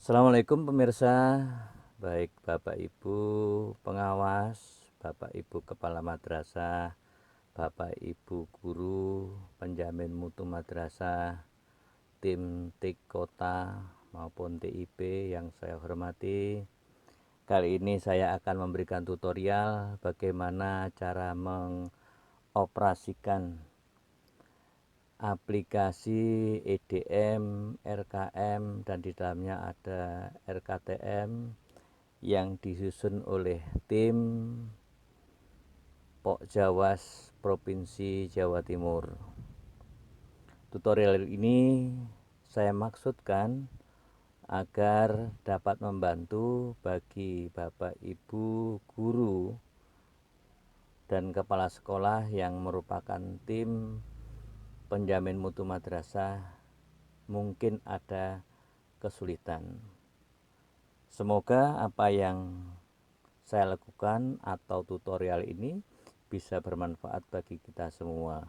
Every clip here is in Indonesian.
Assalamualaikum pemirsa, baik Bapak Ibu pengawas, Bapak Ibu kepala madrasah, Bapak Ibu guru, penjamin mutu madrasah, tim TIK kota maupun TIP yang saya hormati. Kali ini saya akan memberikan tutorial bagaimana cara mengoperasikan aplikasi EDM, RKM, dan di dalamnya ada RKTM yang disusun oleh tim Pokjawas Provinsi Jawa Timur. Tutorial ini saya maksudkan agar dapat membantu bagi Bapak Ibu guru dan kepala sekolah yang merupakan tim penjamin mutu madrasah mungkin ada kesulitan. Semoga apa yang saya lakukan atau tutorial ini bisa bermanfaat bagi kita semua.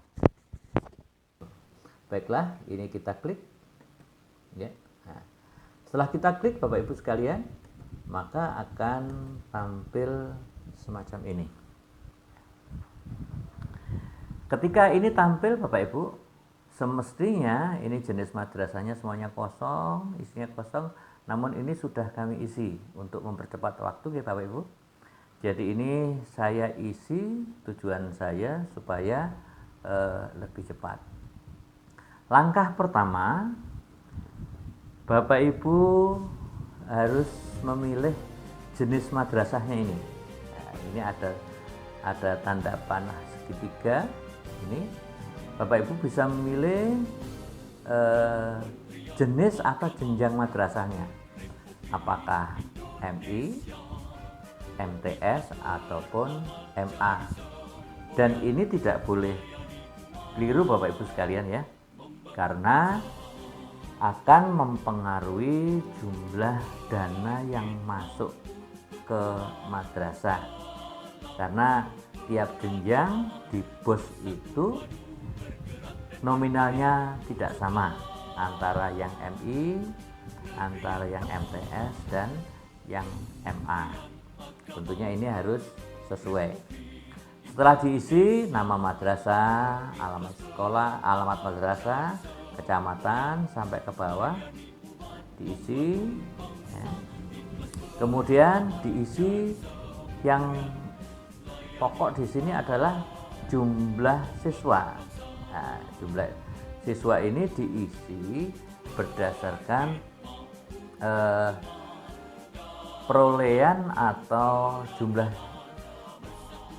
Baiklah, ini kita klik ya. Nah, setelah kita klik Bapak Ibu sekalian, maka akan tampil semacam ini. Ketika ini tampil Bapak Ibu, semestinya ini jenis madrasahnya semuanya kosong, isinya kosong, namun ini sudah kami isi untuk mempercepat waktu ya Bapak Ibu. Jadi ini saya isi, tujuan saya supaya lebih cepat. Langkah pertama, Bapak Ibu harus memilih jenis madrasahnya ini. Nah, ini ada tanda panah segitiga. Ini Bapak Ibu bisa memilih jenis atau jenjang madrasahnya, apakah MI, MTS ataupun MA. Dan ini tidak boleh keliru Bapak Ibu sekalian ya, karena akan mempengaruhi jumlah dana yang masuk ke madrasah, karena tiap jenjang di BOS itu nominalnya tidak sama antara yang MI, antara yang MTS dan yang MA. Tentunya ini harus sesuai. Setelah diisi nama madrasah, alamat sekolah, alamat madrasah, kecamatan sampai ke bawah diisi ya. Kemudian diisi yang pokok di sini adalah jumlah siswa. Nah, jumlah siswa ini diisi berdasarkan perolehan atau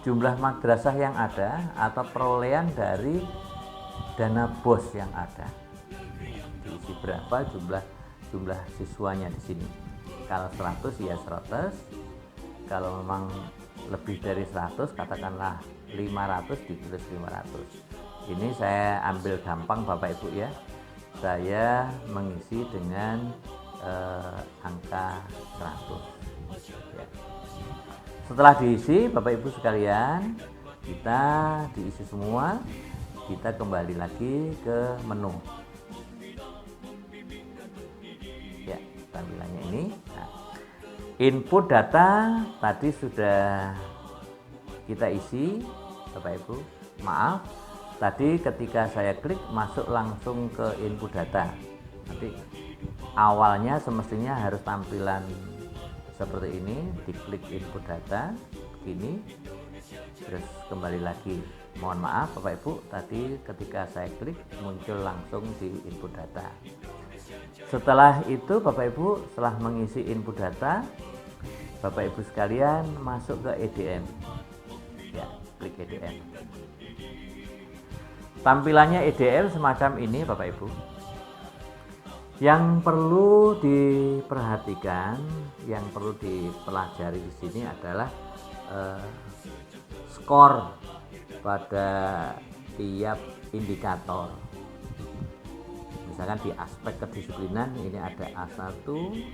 jumlah madrasah yang ada atau perolehan dari dana BOS yang ada. Diisi berapa jumlah siswanya di sini. Kalau 100 ya 100. Kalau memang lebih dari 100, katakanlah 500, ditulis 500. Ini saya ambil gampang Bapak Ibu ya. Saya mengisi dengan angka 100 ya. Setelah diisi Bapak Ibu sekalian, kita diisi semua, kita kembali lagi ke menu ya, tampilannya ini. Nah, input data tadi sudah kita isi Bapak Ibu. Maaf, tadi ketika saya klik masuk langsung ke input data. Nanti awalnya semestinya harus tampilan seperti ini, diklik input data begini, terus kembali lagi. Mohon maaf Bapak Ibu, tadi ketika saya klik muncul langsung di input data. Setelah itu Bapak Ibu, setelah mengisi input data, Bapak Ibu sekalian masuk ke EDM ya, klik EDM. Tampilannya EDM semacam ini Bapak Ibu. Yang perlu diperhatikan, yang perlu dipelajari di sini adalah skor pada tiap indikator. Misalkan di aspek kedisiplinan ini ada A1,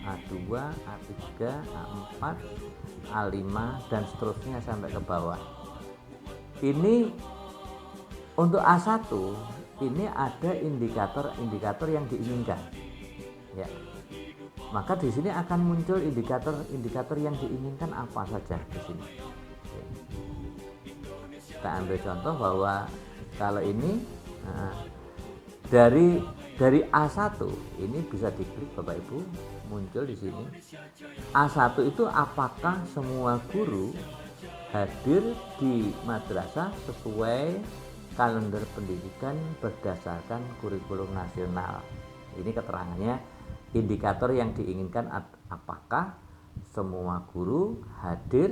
A2, A3, A4, A5 dan seterusnya sampai ke bawah. Ini untuk A1 ini ada indikator-indikator yang diinginkan. Ya. maka di sini akan muncul indikator yang diinginkan apa saja di sini. Kita ambil contoh bahwa kalau ini dari A1 ini bisa diklik Bapak Ibu, muncul di sini. A1 itu apakah semua guru hadir di madrasah sesuai kalender pendidikan berdasarkan kurikulum nasional. Ini keterangannya, indikator yang diinginkan apakah semua guru hadir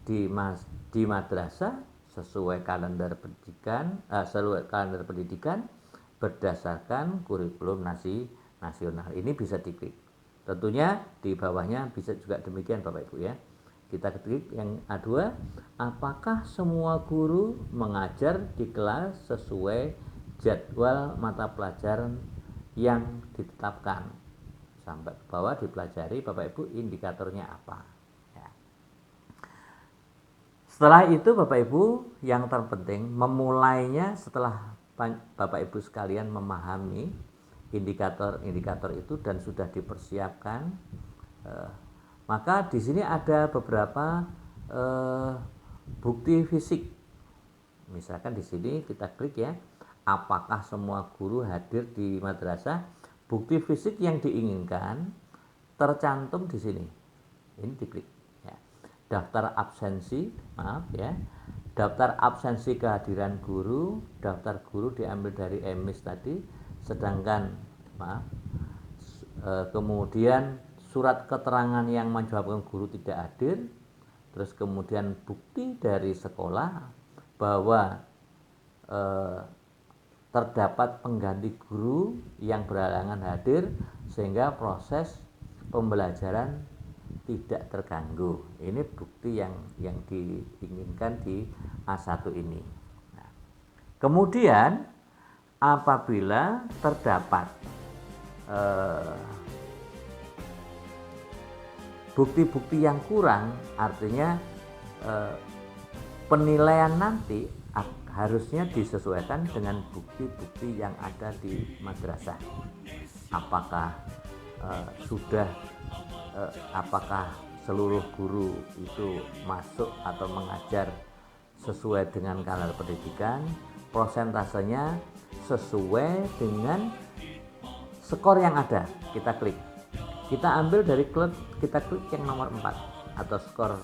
di madrasah sesuai kalender pendidikan berdasarkan kurikulum nasional. Ini bisa diklik. Tentunya di bawahnya bisa juga demikian Bapak Ibu ya. Kita klik yang A2, apakah semua guru mengajar di kelas sesuai jadwal mata pelajaran yang ditetapkan. Sampai ke bawah dipelajari Bapak Ibu indikatornya apa. Ya. Setelah itu Bapak Ibu yang terpenting memulainya setelah Bapak Ibu sekalian memahami indikator-indikator itu dan sudah dipersiapkan, maka di sini ada beberapa bukti fisik. Misalkan di sini kita klik ya, apakah semua guru hadir di madrasah? Bukti fisik yang diinginkan tercantum di sini. Ini diklik ya. Daftar absensi, daftar absensi kehadiran guru, daftar guru diambil dari EMIS tadi, sedangkan kemudian surat keterangan yang menyebabkan guru tidak hadir, terus kemudian bukti dari sekolah bahwa terdapat pengganti guru yang berhalangan hadir sehingga proses pembelajaran tidak terganggu. Ini bukti yang diinginkan di A1 ini. Nah, kemudian apabila terdapat bukti-bukti yang kurang, artinya penilaian nanti harusnya disesuaikan dengan bukti-bukti yang ada di madrasah. Apakah apakah seluruh guru itu masuk atau mengajar sesuai dengan kalender pendidikan, prosentasenya sesuai dengan skor yang ada. Kita klik, kita ambil dari kita klik yang nomor 4 atau skor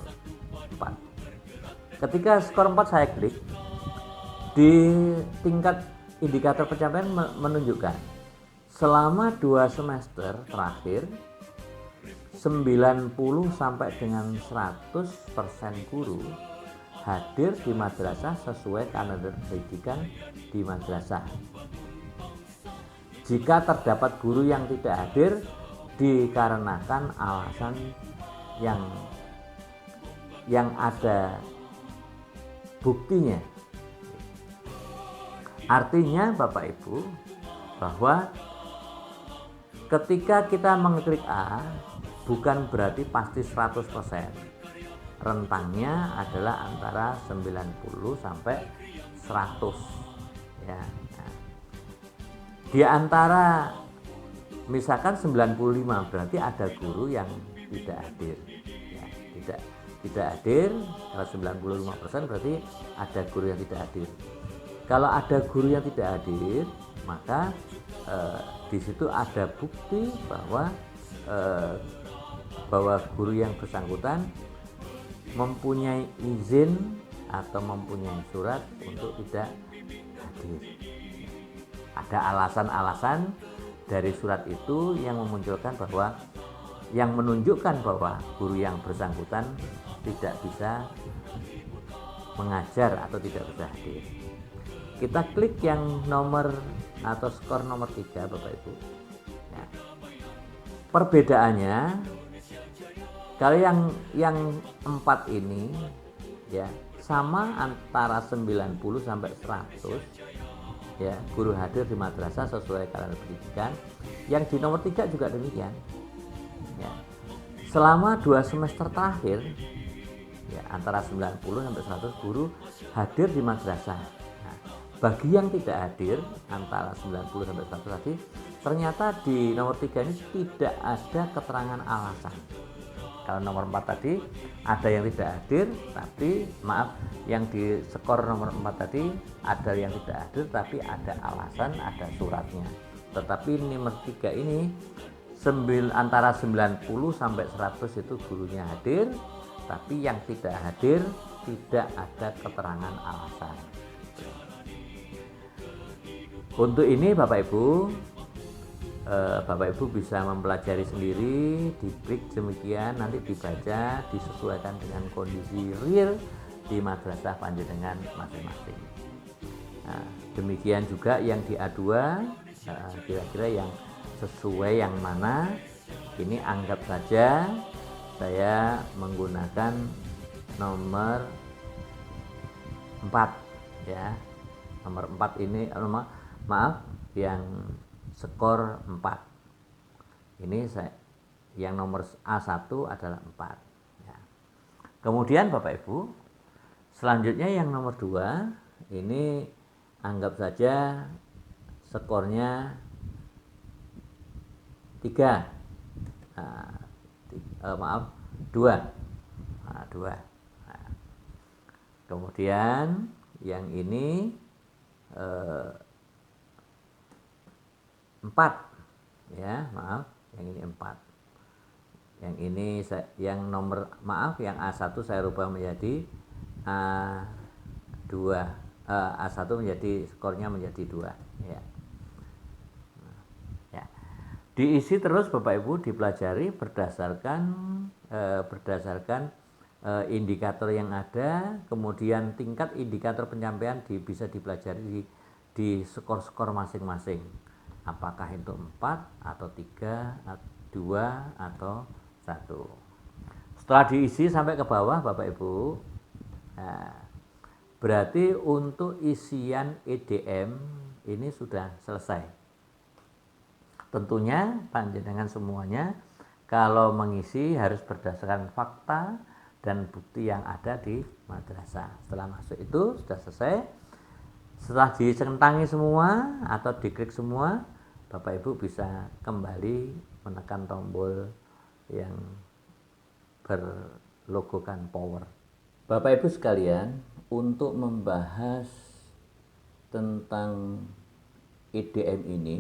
4. Ketika skor 4 saya klik, di tingkat indikator pencapaian menunjukkan selama 2 semester terakhir 90 sampai dengan 100% guru hadir di madrasah sesuai kalender pendidikan di madrasah. Jika terdapat guru yang tidak hadir dikarenakan alasan yang ada buktinya. Artinya Bapak Ibu bahwa ketika kita mengklik A bukan berarti pasti 100%. Rentangnya adalah antara 90 sampai 100 ya. Nah, di antara misalkan 95 berarti ada guru yang tidak hadir ya, tidak hadir. Kalau 95% berarti ada guru yang tidak hadir. Kalau ada guru yang tidak hadir, maka di situ ada bukti bahwa guru yang bersangkutan mempunyai izin atau mempunyai surat untuk tidak hadir. Ada alasan-alasan dari surat itu yang menunjukkan bahwa guru yang bersangkutan tidak bisa mengajar atau tidak bisa hadir. Kita klik yang nomor atau skor nomor 3 Bapak Ibu ya. Perbedaannya kalau yang 4 ini ya sama antara 90 sampai 100 ya guru hadir di madrasah sesuai kalender pendidikan. Yang di nomor 3 juga demikian ya. Selama 2 semester terakhir ya antara 90 sampai 100 guru hadir di madrasah. Bagi yang tidak hadir antara 90 sampai 100 tadi ternyata di nomor 3 ini tidak ada keterangan alasan. Kalau nomor 4 tadi ada yang tidak hadir, tapi maaf, yang di skor nomor 4 tadi ada yang tidak hadir tapi ada alasan, ada suratnya. Tetapi nomor 3 ini antara 90 sampai 100 itu gurunya hadir, tapi yang tidak hadir tidak ada keterangan alasan. Untuk ini Bapak Ibu bisa mempelajari sendiri, dibrik demikian, nanti dibaca, disesuaikan dengan kondisi real di madrasah panjenengan masing-masing. Nah, demikian juga yang di A2, kira-kira yang sesuai yang mana. Ini anggap saja saya menggunakan nomor 4 ya. Nomor 4 ini maaf yang skor 4. Ini yang nomor A1 adalah 4 ya. Kemudian Bapak Ibu, selanjutnya yang nomor 2 ini anggap saja skornya 3. Maaf 2. Nah, 2. Nah, kemudian yang ini 4 ya, maaf, yang ini 4. Yang ini yang nomor yang A1 saya rubah menjadi A2. A1 menjadi skornya menjadi 2 ya. Ya. Diisi terus Bapak Ibu, dipelajari berdasarkan indikator yang ada, kemudian tingkat indikator pencapaian bisa dipelajari di skor-skor masing-masing. Apakah itu 4 atau 3, 2 atau 1. Setelah diisi sampai ke bawah Bapak Ibu, nah, berarti untuk isian EDM ini sudah selesai. Tentunya panjenengan semuanya kalau mengisi harus berdasarkan fakta dan bukti yang ada di madrasah. Setelah masuk itu sudah selesai. Setelah dicentangi semua atau diklik semua, Bapak Ibu bisa kembali menekan tombol yang berlogokan power. Bapak Ibu sekalian, untuk membahas tentang EDM ini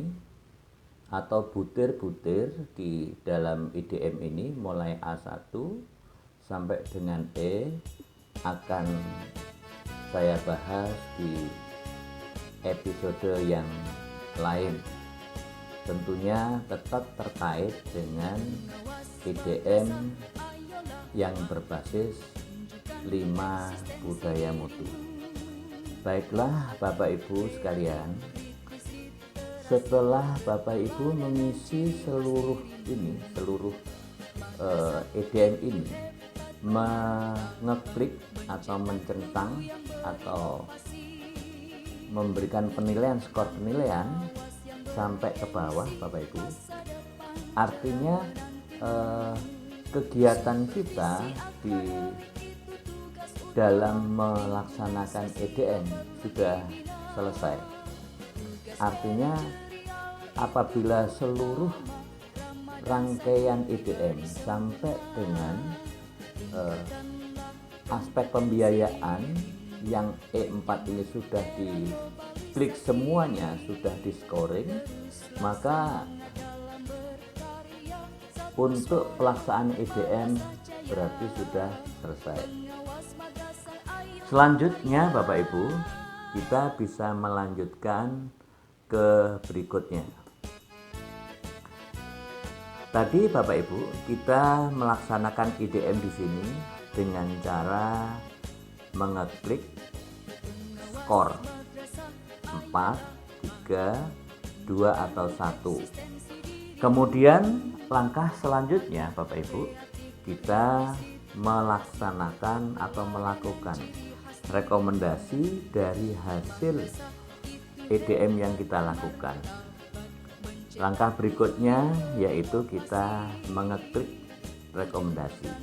atau butir-butir di dalam EDM ini mulai A1 sampai dengan E akan saya bahas di episode yang lain. Tentunya tetap terkait dengan EDM yang berbasis 5 budaya mutu. Baiklah Bapak Ibu sekalian, setelah Bapak Ibu mengisi seluruh EDM ini, mengeklik atau mencentang atau memberikan penilaian, skor penilaian sampai ke bawah Bapak Ibu, artinya kegiatan kita di dalam melaksanakan EDM sudah selesai. Artinya apabila seluruh rangkaian EDM sampai dengan aspek pembiayaan yang E4 ini sudah diklik semuanya, sudah di scoring, maka untuk pelaksanaan EDM berarti sudah selesai. Selanjutnya Bapak Ibu, kita bisa melanjutkan ke berikutnya. Tadi Bapak Ibu, kita melaksanakan EDM di sini dengan cara mengeklik skor 4, 3, 2 atau 1. Kemudian langkah selanjutnya Bapak Ibu, kita melaksanakan atau melakukan rekomendasi dari hasil EDM yang kita lakukan. Langkah berikutnya yaitu kita mengeklik rekomendasi.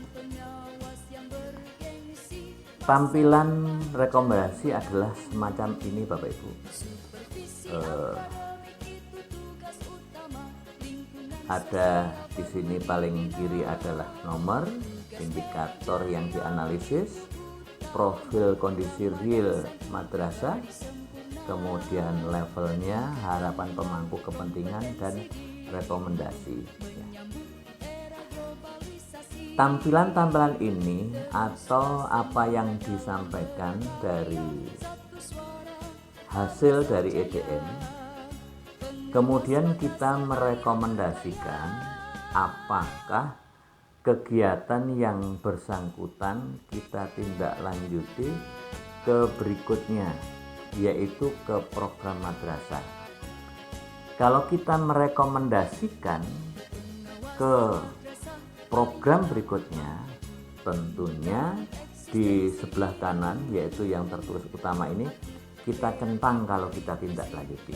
Tampilan rekomendasi adalah semacam ini Bapak Ibu. ada di sini paling kiri adalah nomor indikator yang dianalisis, profil kondisi real madrasah, kemudian levelnya, harapan pemangku kepentingan, dan rekomendasi. Tampilan-tampilan ini atau apa yang disampaikan dari hasil dari EDM, kemudian kita merekomendasikan apakah kegiatan yang bersangkutan kita tindak lanjuti ke berikutnya, yaitu ke program madrasah. Kalau kita merekomendasikan ke program berikutnya, tentunya di sebelah kanan, yaitu yang tertulis utama ini, kita centang kalau kita tindak lanjuti.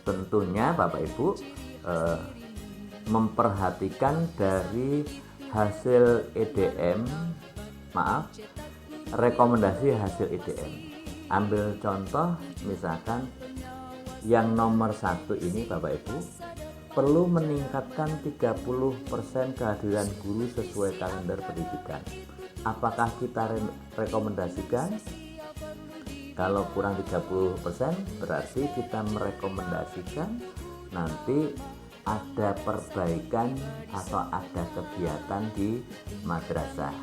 Tentunya Bapak Ibu memperhatikan dari hasil EDM, rekomendasi hasil EDM. Ambil contoh, misalkan yang nomor 1 ini Bapak Ibu perlu meningkatkan 30% kehadiran guru sesuai kalender pendidikan. Apakah kita rekomendasikan? Kalau kurang 30% berarti kita merekomendasikan nanti ada perbaikan atau ada kegiatan di madrasah.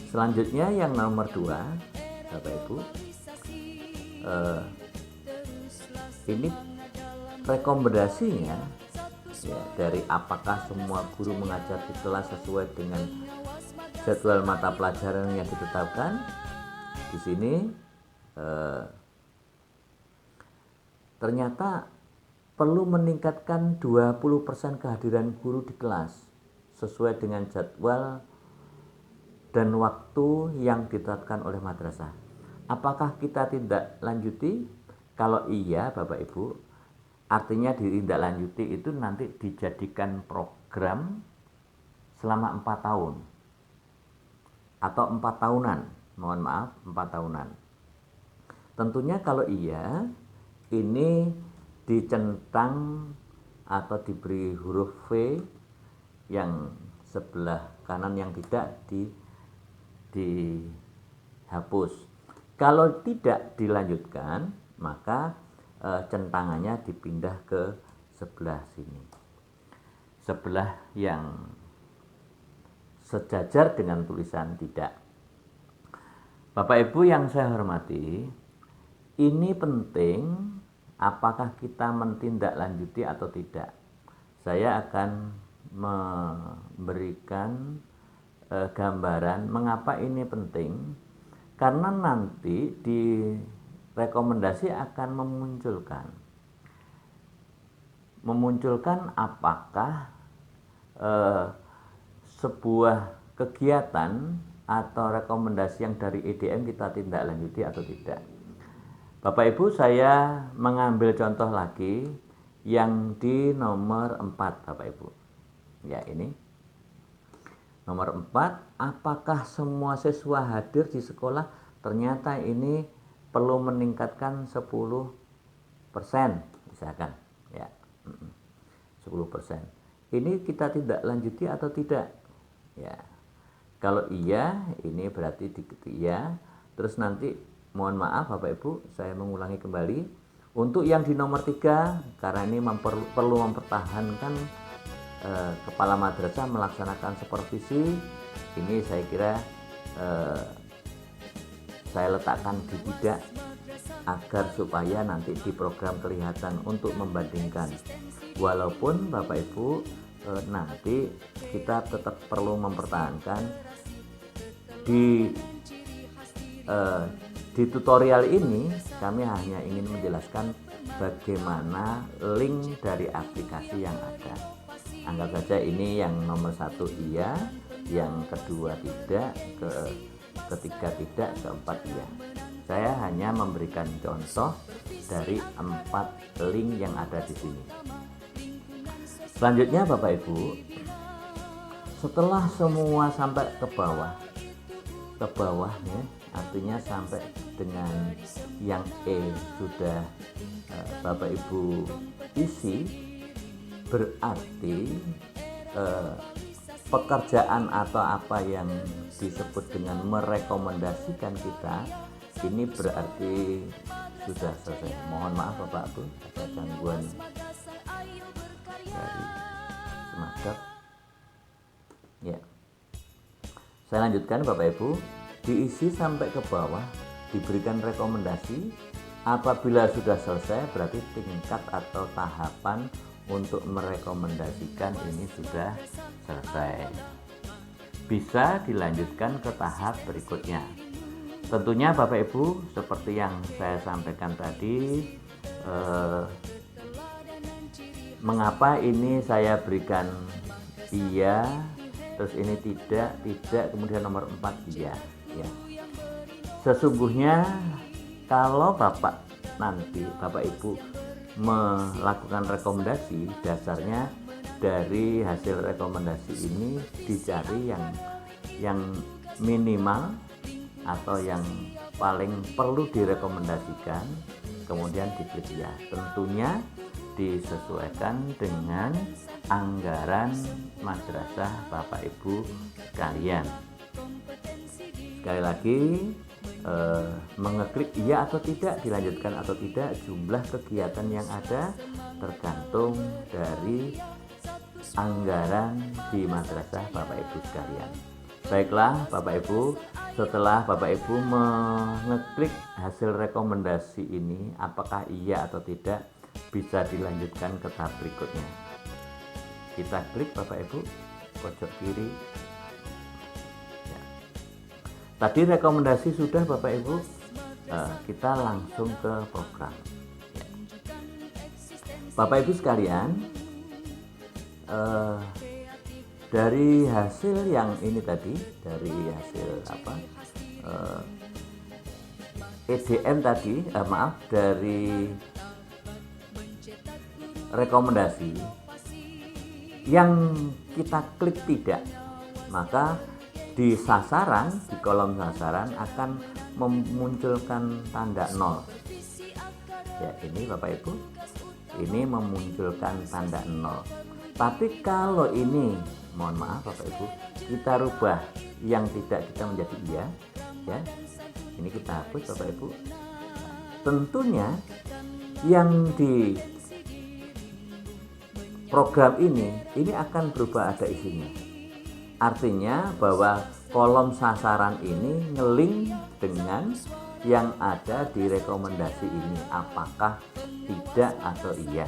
Selanjutnya yang nomor 2 Bapak Ibu, ini rekomendasinya ya, dari apakah semua guru mengajar di kelas sesuai dengan jadwal mata pelajaran yang ditetapkan. Di sini ternyata perlu meningkatkan 20% kehadiran guru di kelas sesuai dengan jadwal dan waktu yang ditetapkan oleh madrasah. Apakah kita tindak lanjuti? Kalau iya Bapak Ibu, artinya ditindaklanjuti itu nanti dijadikan program selama 4 tahun atau 4 tahunan, mohon maaf 4 tahunan. Tentunya kalau iya, ini dicentang atau diberi huruf V yang sebelah kanan yang tidak dihapus. Kalau tidak dilanjutkan, maka centangannya dipindah ke sebelah sini, sebelah yang sejajar dengan tulisan tidak. Bapak Ibu yang saya hormati, ini penting apakah kita menindaklanjuti atau tidak. Saya akan memberikan gambaran mengapa ini penting, karena nanti di rekomendasi akan memunculkan apakah sebuah kegiatan atau rekomendasi yang dari EDM kita tindak lanjuti atau tidak. Bapak Ibu, saya mengambil contoh lagi yang di nomor 4 Bapak Ibu. Ya, ini nomor 4, apakah semua siswa hadir di sekolah? Ternyata ini perlu meningkatkan 10% misalkan ya, 10%. Ini kita tidak lanjuti atau tidak ya. Kalau iya, ini berarti diketik iya. Terus nanti mohon maaf Bapak Ibu, saya mengulangi kembali untuk yang di nomor 3, karena ini perlu mempertahankan kepala madrasah melaksanakan supervisi. Ini saya kira saya letakkan di tidak agar supaya nanti di program kelihatan untuk membandingkan. Walaupun Bapak Ibu nanti kita tetap perlu mempertahankan di tutorial ini kami hanya ingin menjelaskan bagaimana link dari aplikasi yang ada. Anggap saja ini yang nomor 1 iya, yang kedua tidak, ketiga tidak, keempat iya. Saya hanya memberikan contoh dari 4 link yang ada di sini. Selanjutnya Bapak Ibu, setelah semua sampai ke bawah ya, artinya sampai dengan yang E sudah Bapak Ibu isi, berarti pekerjaan atau apa yang disebut dengan merekomendasikan kita ini berarti sudah selesai. Mohon maaf Bapak Bu, ada gangguan dari semacam. Ya, saya lanjutkan Bapak Ibu, diisi sampai ke bawah, diberikan rekomendasi. Apabila sudah selesai berarti tingkat atau tahapan untuk merekomendasikan ini sudah selesai. Bisa dilanjutkan ke tahap berikutnya. Tentunya Bapak Ibu seperti yang saya sampaikan tadi, mengapa ini saya berikan iya, terus ini tidak, kemudian nomor 4 iya. Ya. Sesungguhnya kalau Bapak Ibu melakukan rekomendasi, dasarnya dari hasil rekomendasi ini dicari yang minimal atau yang paling perlu direkomendasikan, kemudian diklik ya. Tentunya disesuaikan dengan anggaran madrasah Bapak Ibu sekalian. Sekali lagi, mengeklik iya atau tidak, dilanjutkan atau tidak, jumlah kegiatan yang ada tergantung dari anggaran di madrasah Bapak Ibu sekalian. Baiklah Bapak Ibu, setelah Bapak Ibu mengeklik hasil rekomendasi ini apakah iya atau tidak, bisa dilanjutkan ke tahap berikutnya. Kita klik Bapak Ibu pojok kiri. Tadi rekomendasi sudah Bapak Ibu, kita langsung ke program. Bapak Ibu sekalian, dari hasil yang ini tadi, dari hasil EDM tadi, dari rekomendasi yang kita klik tidak, maka di sasaran, di kolom sasaran akan memunculkan tanda 0. Ya, ini Bapak Ibu, ini memunculkan tanda 0. Tapi kalau ini, mohon maaf Bapak Ibu, kita rubah yang tidak kita menjadi iya, ya. Ini kita hapus Bapak Ibu. Tentunya yang di program ini akan berubah ada isinya. Artinya bahwa kolom sasaran ini ngeling dengan yang ada di rekomendasi ini, apakah tidak atau iya.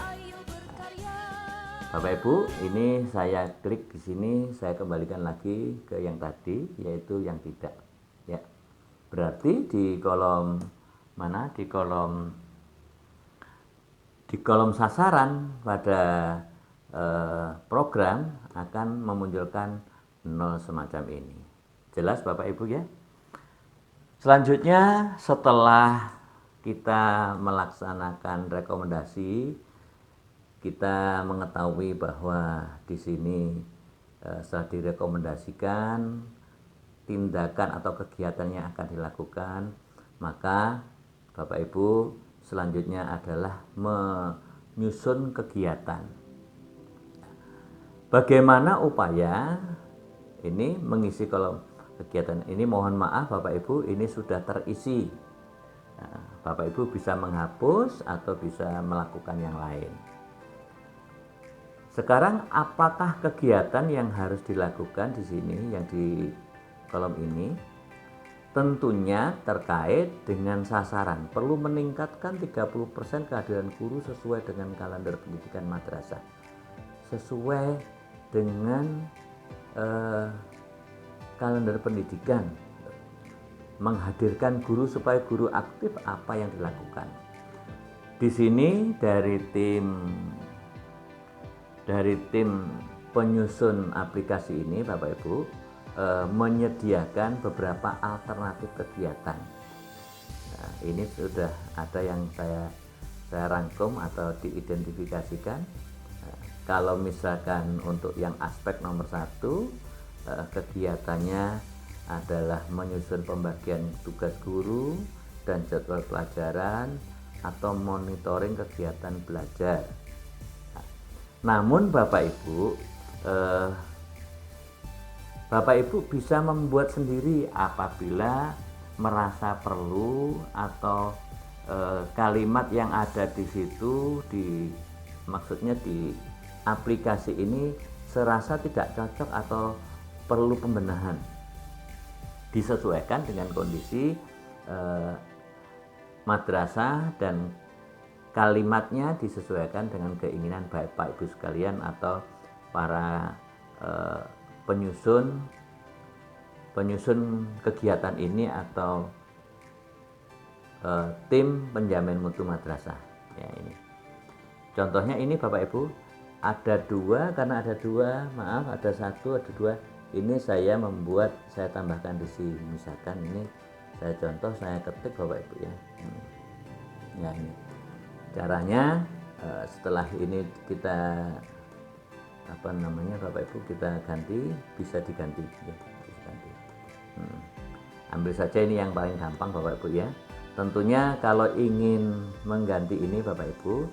Bapak Ibu, ini saya klik di sini, saya kembalikan lagi ke yang tadi, yaitu yang tidak. Ya, berarti di kolom mana? Di kolom sasaran pada program akan memunculkan 0 semacam ini. Jelas Bapak Ibu ya? Selanjutnya setelah kita melaksanakan rekomendasi, kita mengetahui bahwa di sini setelah direkomendasikan tindakan atau kegiatan yang akan dilakukan, maka Bapak Ibu selanjutnya adalah menyusun kegiatan. Bagaimana upaya ini mengisi kolom kegiatan ini? Mohon maaf Bapak Ibu, ini sudah terisi. Nah, Bapak Ibu bisa menghapus atau bisa melakukan yang lain. Sekarang apakah kegiatan yang harus dilakukan di sini, yang di kolom ini? Tentunya terkait dengan sasaran. Perlu meningkatkan 30% kehadiran guru sesuai dengan kalender pendidikan madrasah. Sesuai dengan kalender pendidikan, menghadirkan guru supaya guru aktif, apa yang dilakukan. Di sini dari tim penyusun aplikasi ini Bapak Ibu menyediakan beberapa alternatif kegiatan. Nah, ini sudah ada yang saya rangkum atau diidentifikasikan. Kalau misalkan untuk yang aspek nomor 1, kegiatannya adalah menyusun pembagian tugas guru dan jadwal pelajaran atau monitoring kegiatan belajar. Namun Bapak Ibu bisa membuat sendiri apabila merasa perlu, atau kalimat yang ada di situ, maksudnya di aplikasi ini serasa tidak cocok atau perlu pembenahan, disesuaikan dengan kondisi madrasah dan kalimatnya disesuaikan dengan keinginan Bapak Ibu sekalian atau para penyusun kegiatan ini atau tim penjamin mutu madrasah. Ya, ini contohnya, ini Bapak Ibu ada dua, karena ada dua, maaf, ada satu, ada dua. Ini saya tambahkan di sini. Misalkan ini saya contoh, saya ketik Bapak Ibu ya. Ya, ini caranya. Setelah ini kita Bapak Ibu kita ganti, bisa diganti ya, bisa ganti. Ambil saja ini yang paling gampang Bapak Ibu ya. Tentunya kalau ingin mengganti ini Bapak Ibu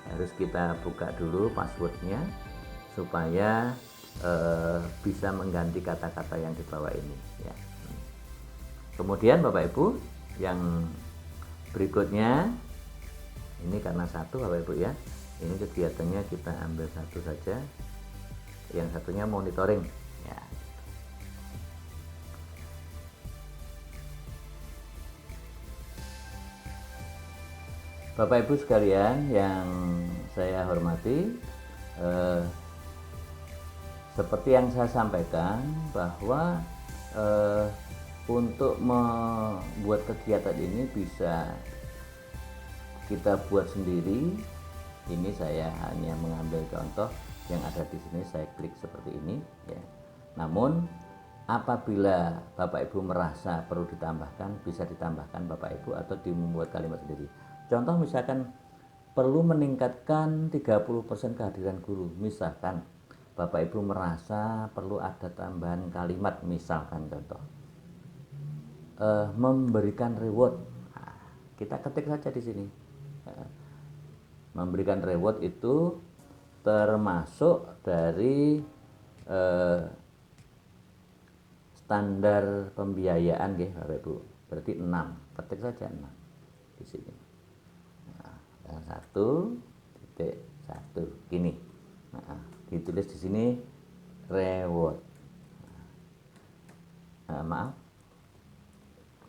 harus kita buka dulu passwordnya supaya bisa mengganti kata-kata yang di bawah ini ya. Kemudian Bapak Ibu yang berikutnya, ini karena satu Bapak Ibu ya, ini kegiatannya kita ambil satu saja, yang satunya monitoring ya. Bapak Ibu sekalian yang saya hormati, seperti yang saya sampaikan bahwa untuk membuat kegiatan ini bisa kita buat sendiri. Ini saya hanya mengambil contoh yang ada di sini, saya klik seperti ini ya. Namun apabila Bapak Ibu merasa perlu ditambahkan, bisa ditambahkan Bapak Ibu atau membuat kalimat sendiri. Contoh misalkan perlu meningkatkan 30% kehadiran guru, misalkan Bapak Ibu merasa perlu ada tambahan kalimat, misalkan contoh memberikan reward. Nah, kita ketik saja di sini. Memberikan reward itu termasuk dari standar pembiayaan ya Bapak Ibu. Berarti 6. Ketik saja 6 di sini. Nah, 1.1 gini. Nah, ditulis di sini reward. Nah, maaf.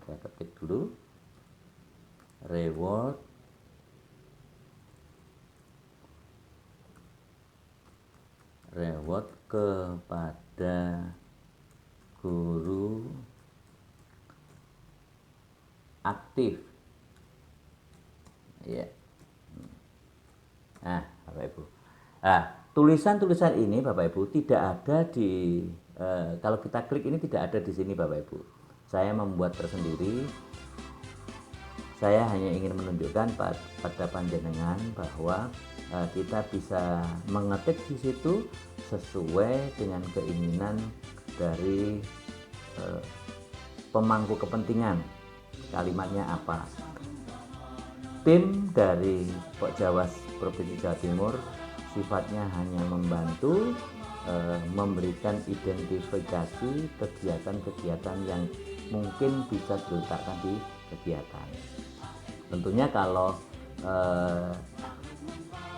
Saya ketik dulu reward kepada guru aktif ya. Nah Bapak Ibu, tulisan-tulisan ini Bapak Ibu tidak ada di kalau kita klik ini tidak ada di sini Bapak Ibu. Saya membuat tersendiri. Saya hanya ingin menunjukkan pada panjenengan bahwa kita bisa mengetik di situ sesuai dengan keinginan dari pemangku kepentingan. Kalimatnya apa? Tim dari Pokjawas Provinsi Jawa Timur sifatnya hanya membantu memberikan identifikasi kegiatan-kegiatan yang mungkin bisa diletakkan di kegiatan. Tentunya kalau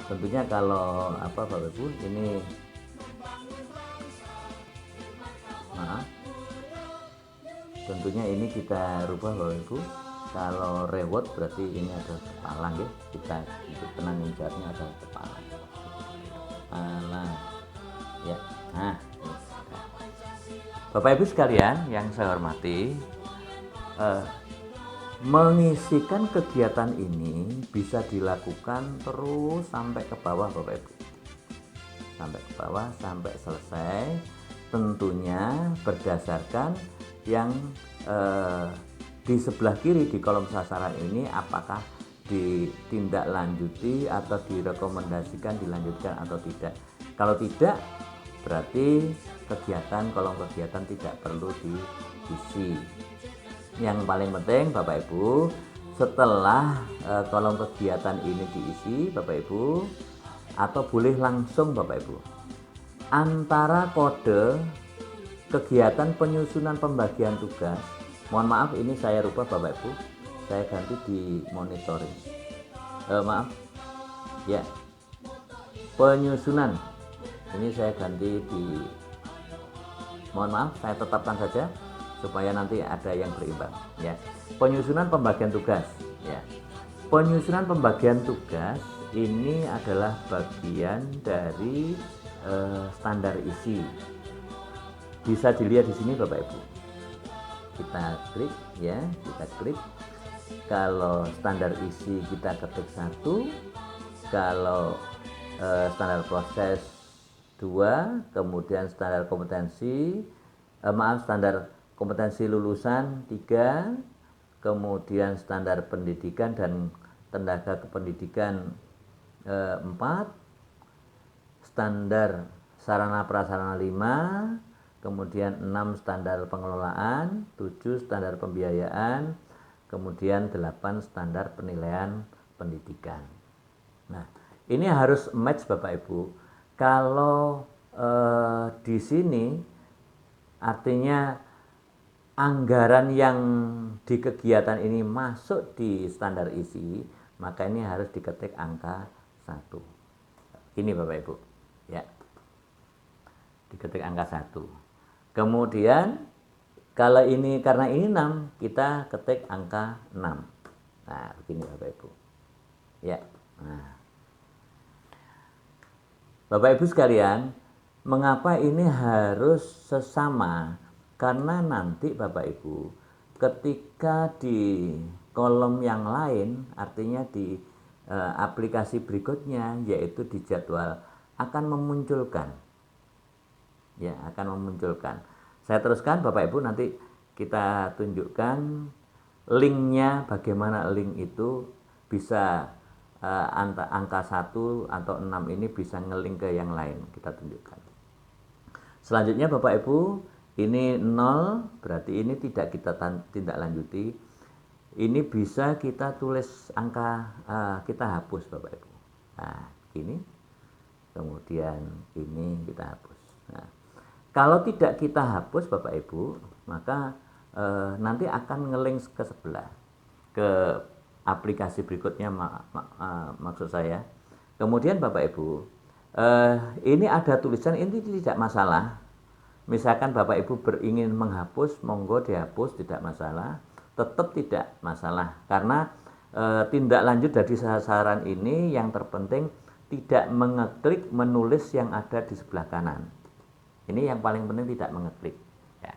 Bapak Ibu ini tentunya ini kita rubah Bapak Ibu. Kalau reward berarti ini ada kepala ya. Kita untuk penanggung jawabnya ada kepala ya. Nah, Bapak Ibu sekalian yang saya hormati, mengisikan kegiatan ini bisa dilakukan terus sampai ke bawah Bapak Ibu, sampai ke bawah sampai selesai, tentunya berdasarkan yang di sebelah kiri di kolom sasaran ini, apakah ditindaklanjuti atau direkomendasikan dilanjutkan atau tidak. Kalau tidak, berarti kolom kegiatan tidak perlu diisi. Yang paling penting Bapak Ibu, setelah kolom kegiatan ini diisi Bapak Ibu, atau boleh langsung Bapak Ibu. Antara kode kegiatan penyusunan pembagian tugas, mohon maaf ini saya rubah Bapak Ibu, saya ganti di monitoring. Maaf ya, penyusunan ini saya ganti di, mohon maaf saya tetapkan saja supaya nanti ada yang berimbang ya. Penyusunan pembagian tugas ya. Penyusunan pembagian tugas ini adalah bagian dari standar isi. Bisa dilihat di sini Bapak Ibu. Kita klik ya, kita klik. Kalau standar isi kita ketik 1, kalau standar proses 2, kemudian standar kompetensi standar kompetensi lulusan 3, kemudian standar pendidikan dan tenaga kependidikan 4, standar sarana prasarana 5, kemudian 6 standar pengelolaan, 7 standar pembiayaan, kemudian 8 standar penilaian pendidikan. Nah, ini harus match Bapak Ibu. Kalau di sini artinya anggaran yang di kegiatan ini masuk di standar isi, maka ini harus diketik angka 1. Ini Bapak Ibu ya, diketik angka 1. Kemudian kalau ini karena ini 6, kita ketik angka 6. Nah begini Bapak Ibu ya. Nah, Bapak Ibu sekalian, mengapa ini harus sesama? Karena nanti Bapak Ibu ketika di kolom yang lain, artinya di aplikasi berikutnya, yaitu di jadwal, akan memunculkan ya, akan memunculkan. Saya teruskan Bapak Ibu, nanti kita tunjukkan linknya, bagaimana link itu bisa angka 1 atau 6 ini bisa ngelink ke yang lain, kita tunjukkan. Selanjutnya Bapak Ibu, ini 0 berarti ini tidak kita tindak lanjuti. Ini bisa kita tulis angka, kita hapus Bapak Ibu. Nah ini, kemudian ini kita hapus. Nah, kalau tidak kita hapus Bapak Ibu, maka nanti akan ngelink ke sebelah, ke aplikasi berikutnya maksud saya. Kemudian Bapak Ibu, ini ada tulisan, ini tidak masalah. Misalkan Bapak Ibu ingin menghapus, monggo dihapus, tidak masalah. Tetap tidak masalah, karena tindak lanjut dari sasaran ini yang terpenting tidak mengeklik menulis yang ada di sebelah kanan. Ini yang paling penting, tidak mengeklik ya.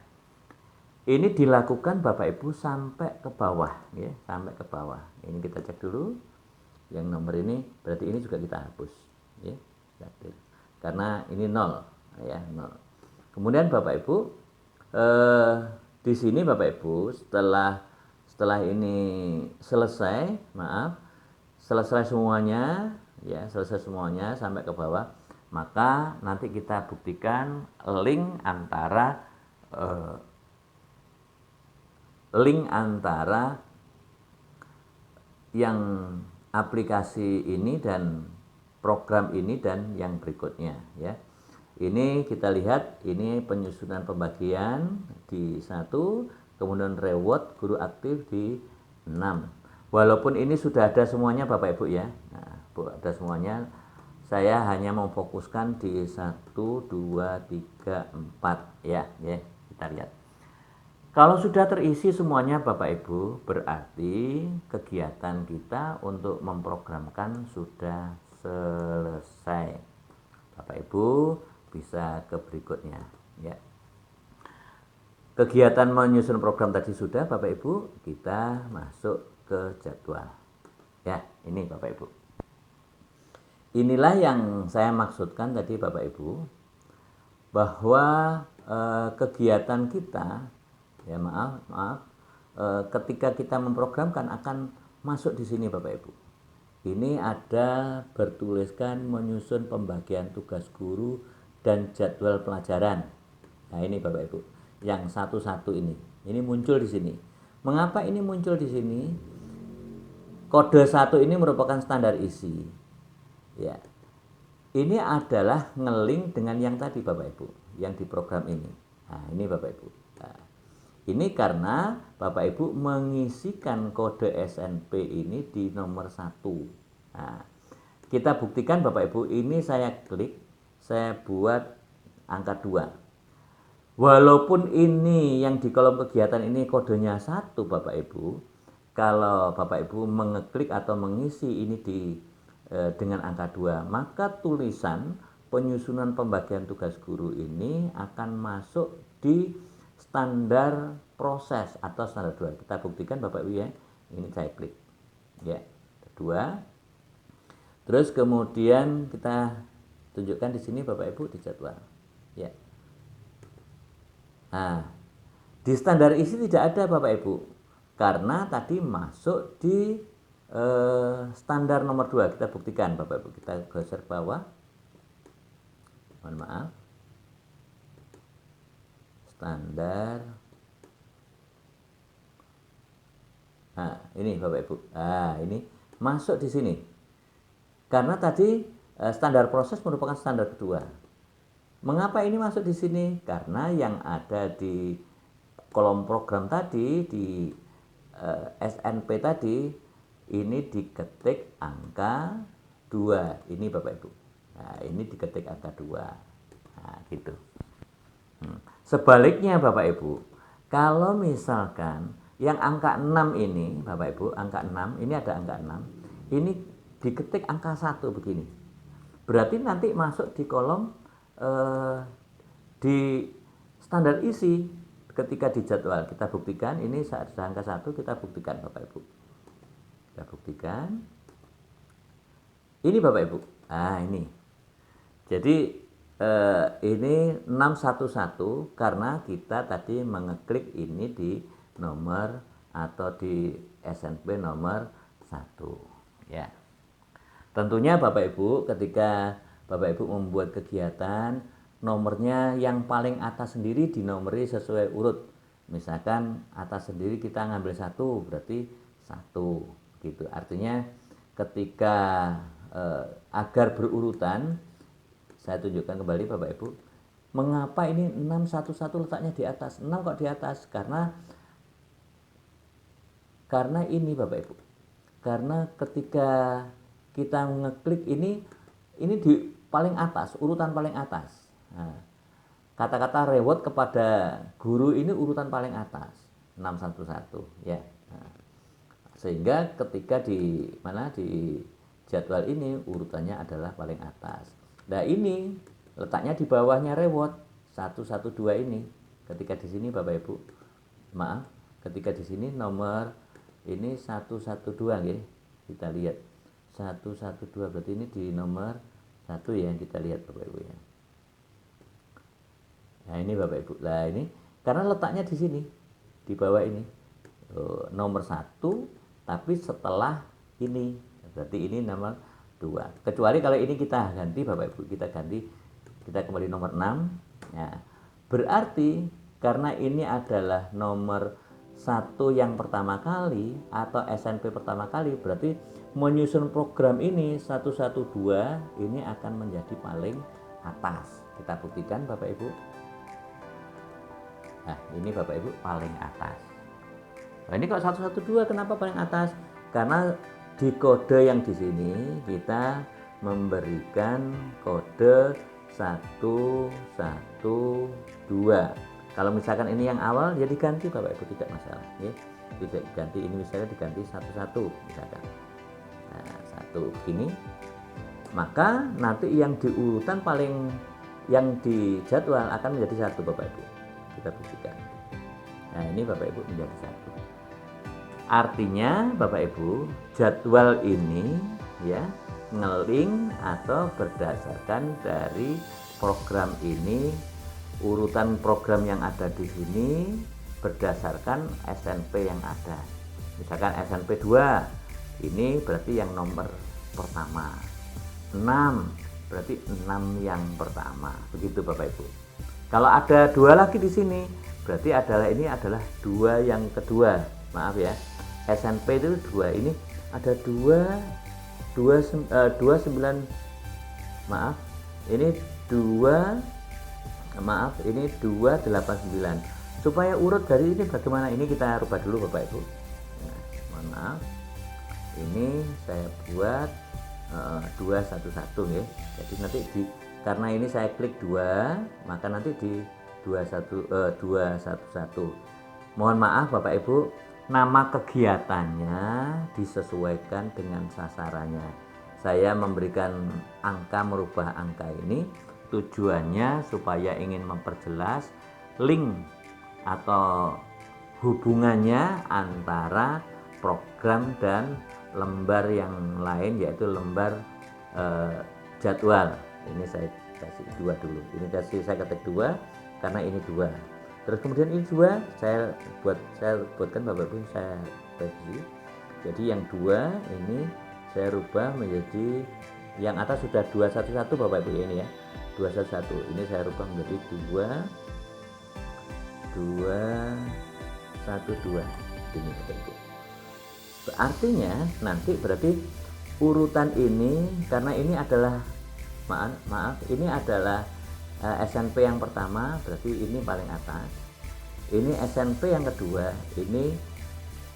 Ini dilakukan Bapak Ibu sampai ke bawah ya, sampai ke bawah. Ini kita cek dulu yang nomor ini, berarti ini juga kita hapus ya, karena ini 0 ya, 0. Kemudian Bapak Ibu di sini Bapak Ibu setelah ini selesai, selesai semuanya ya, selesai semuanya sampai ke bawah, maka nanti kita buktikan link antara yang aplikasi ini dan program ini dan yang berikutnya ya. Ini kita lihat, ini penyusunan pembagian di 1, kemudian reward guru aktif di 6. Walaupun ini sudah ada semuanya Bapak Ibu ya. Nah, ada semuanya. Saya hanya memfokuskan di 1, 2, 3, 4 ya, kita lihat. Kalau sudah terisi semuanya Bapak Ibu, berarti kegiatan kita untuk memprogramkan sudah selesai. Bapak Ibu bisa ke berikutnya ya. Kegiatan menyusun program tadi sudah Bapak Ibu, kita masuk ke jadwal ya. Ini Bapak Ibu, inilah yang saya maksudkan tadi Bapak Ibu, bahwa kegiatan kita ya, ketika kita memprogramkan akan masuk di sini Bapak Ibu. Ini ada bertuliskan menyusun pembagian tugas guru dan jadwal pelajaran. Nah ini Bapak Ibu, yang satu-satu ini muncul di sini. Mengapa ini muncul di sini? Kode 1 ini merupakan standar isi. Ya. ini adalah ngelink dengan yang tadi Bapak Ibu, yang di program ini. Nah, ini Bapak Ibu. Nah, ini karena Bapak Ibu mengisikan kode SNP ini di nomor 1. Nah, kita buktikan Bapak Ibu, ini saya klik, saya buat angka 2. Walaupun ini yang di kolom kegiatan ini kodenya 1 Bapak Ibu, kalau Bapak Ibu mengeklik atau mengisi ini dengan angka 2, maka tulisan penyusunan pembagian tugas guru ini akan masuk di standar proses atau standar 2. Kita buktikan Bapak Ibu ya. Ini saya klik. Ya, 2. Terus kemudian kita tunjukkan di sini Bapak Ibu di jadwal. Ya. Nah, di standar isi tidak ada Bapak Ibu, karena tadi masuk di standar nomor 2. Kita buktikan Bapak Ibu, kita geser ke bawah. Mohon maaf. Standar. Nah, ini Bapak Ibu. Nah, ini masuk di sini. Karena tadi standar proses merupakan standar kedua. Mengapa ini masuk di sini? Karena yang ada di kolom program tadi, di SNP tadi, ini diketik angka 2. Ini Bapak Ibu. Nah, ini diketik angka 2. Nah, gitu. Sebaliknya Bapak Ibu, kalau misalkan yang angka 6 ini, Bapak Ibu, angka 6, ini ada angka 6, ini diketik angka 1 begini. Berarti nanti masuk di kolom di standar isi ketika di jadwal. Kita buktikan, ini saat angka 1, kita buktikan Bapak Ibu. Kita buktikan. Ini Bapak Ibu. Ah, ini. Jadi ini 611 karena kita tadi mengeklik ini di nomor atau di SNP nomor 1. Ya. Tentunya Bapak Ibu ketika Bapak Ibu membuat kegiatan, nomornya yang paling atas sendiri dinomori sesuai urut. Misalkan atas sendiri kita ngambil 1, berarti 1 gitu. Artinya ketika agar berurutan, saya tunjukkan kembali Bapak Ibu, mengapa ini 611 letaknya di atas? 6 kok di atas? Karena ini Bapak Ibu. Karena ketika kita ngeklik ini di paling atas, urutan paling atas. Nah, kata-kata reward kepada guru ini urutan paling atas, 611 ya. Nah, sehingga ketika di jadwal ini urutannya adalah paling atas. Nah, ini letaknya di bawahnya reward 112 ini. Ketika di sini Bapak Ibu, maaf, ketika di sini nomor ini 112 ya. Kita lihat 112 berarti ini di nomor 1 ya, yang kita lihat Bapak Ibu ya. Nah, ini Bapak Ibu. Nah, ini karena letaknya di sini, di bawah ini. Nomor 1, tapi setelah ini. Berarti ini nomor 2. Kecuali kalau ini kita ganti Bapak Ibu, kita kembali nomor 6. Ya. Berarti karena ini adalah nomor 1 yang pertama kali atau SNP pertama kali, berarti menyusun program ini 112 ini akan menjadi paling atas. Kita buktikan Bapak Ibu. Nah, ini Bapak Ibu paling atas. Nah, ini kok 112 kenapa paling atas? Karena di kode yang di sini kita memberikan kode 112. Kalau misalkan ini yang awal ya diganti Bapak Ibu, tidak masalah ya. Tidak diganti, ini misalnya diganti 11 misalkan. Nah, 1 begini. Maka nanti yang di urutan paling yang di jadwal akan menjadi 1 Bapak Ibu. Kita buktikan. Nah, ini Bapak Ibu menjadi 1. Artinya Bapak Ibu, jadwal ini ya ngeling atau berdasarkan dari program ini, urutan program yang ada di sini berdasarkan SNP yang ada. Misalkan SNP 2 ini berarti yang nomor pertama, 6 berarti 6 yang pertama, begitu Bapak Ibu. Kalau ada 2 lagi di sini berarti ini adalah 2 yang kedua. Maaf ya, SNP itu 2, ini ada 2 9 maaf, ini 289. Supaya urut dari ini bagaimana, ini kita rubah dulu Bapak Ibu. Nah, mohon maaf, ini saya buat 211 ya. Jadi nanti karena ini saya klik 2, maka nanti di 211. Mohon maaf Bapak Ibu, nama kegiatannya disesuaikan dengan sasarannya. Saya memberikan angka, merubah angka ini tujuannya supaya ingin memperjelas link atau hubungannya antara program dan lembar yang lain, yaitu lembar jadwal. Ini saya kasih 2 dulu. Ini saya ketik 2 karena ini 2. Terus kemudian ini 2 saya buatkan Bapak Ibu, saya revisi. Jadi yang 2 ini saya rubah menjadi, yang atas sudah 211 Bapak Ibu ini ya. 211. Ini saya rubah menjadi 212 ini Bapak Ibu. Artinya nanti berarti urutan ini, karena ini adalah maaf ini adalah SNP yang pertama, berarti ini paling atas. Ini SNP yang kedua, ini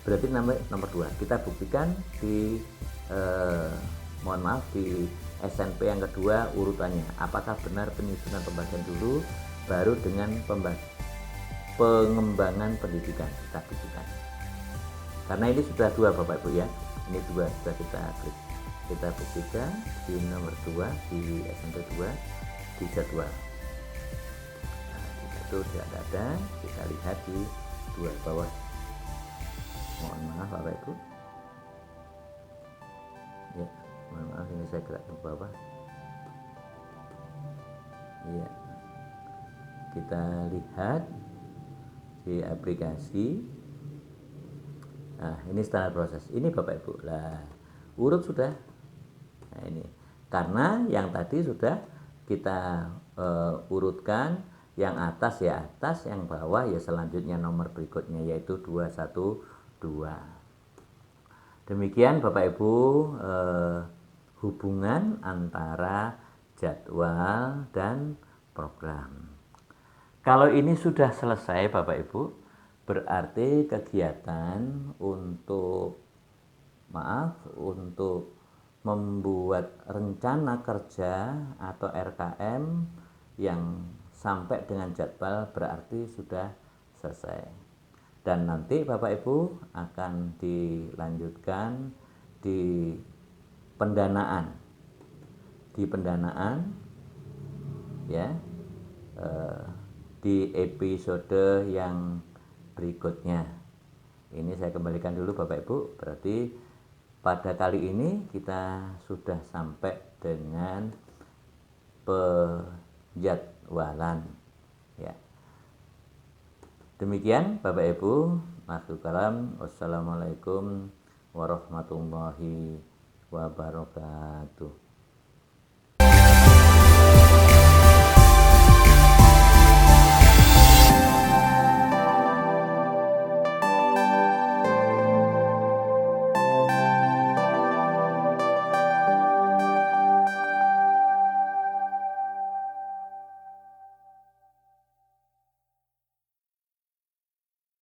berarti nomor 2. Kita buktikan di mohon maaf, di SNP yang kedua urutannya. Apakah benar penyusunan pembagian dulu, baru dengan pengembangan pendidikan kita buktikan. Karena ini sudah 2 Bapak Ibu ya. Ini 2 sudah kita klik. Kita buktikan di nomor 2, di SMP 2, di jadwal. Nah, itu tidak ada, kita lihat di 2 bawah. Mohon maaf Bapak Ibu. Ya, mohon maaf ini saya gerak ke bawah. Iya. Kita lihat di aplikasi. Nah, ini standar proses. Ini Bapak Ibu. Lah, urut sudah. Nah, ini. Karena yang tadi sudah kita urutkan, yang atas ya atas, yang bawah ya selanjutnya nomor berikutnya, yaitu 212. Demikian Bapak Ibu hubungan antara jadwal dan program. Kalau ini sudah selesai Bapak Ibu, berarti kegiatan untuk membuat rencana kerja atau RKM yang sampai dengan jadwal berarti sudah selesai. Dan nanti Bapak Ibu akan dilanjutkan di pendanaan. Di pendanaan ya, di episode yang berikutnya. Ini saya kembalikan dulu Bapak Ibu. Berarti pada kali ini kita sudah sampai dengan penjadwalan ya. Demikian Bapak Ibu, maksud kalam. Wassalamualaikum warahmatullahi wabarakatuh.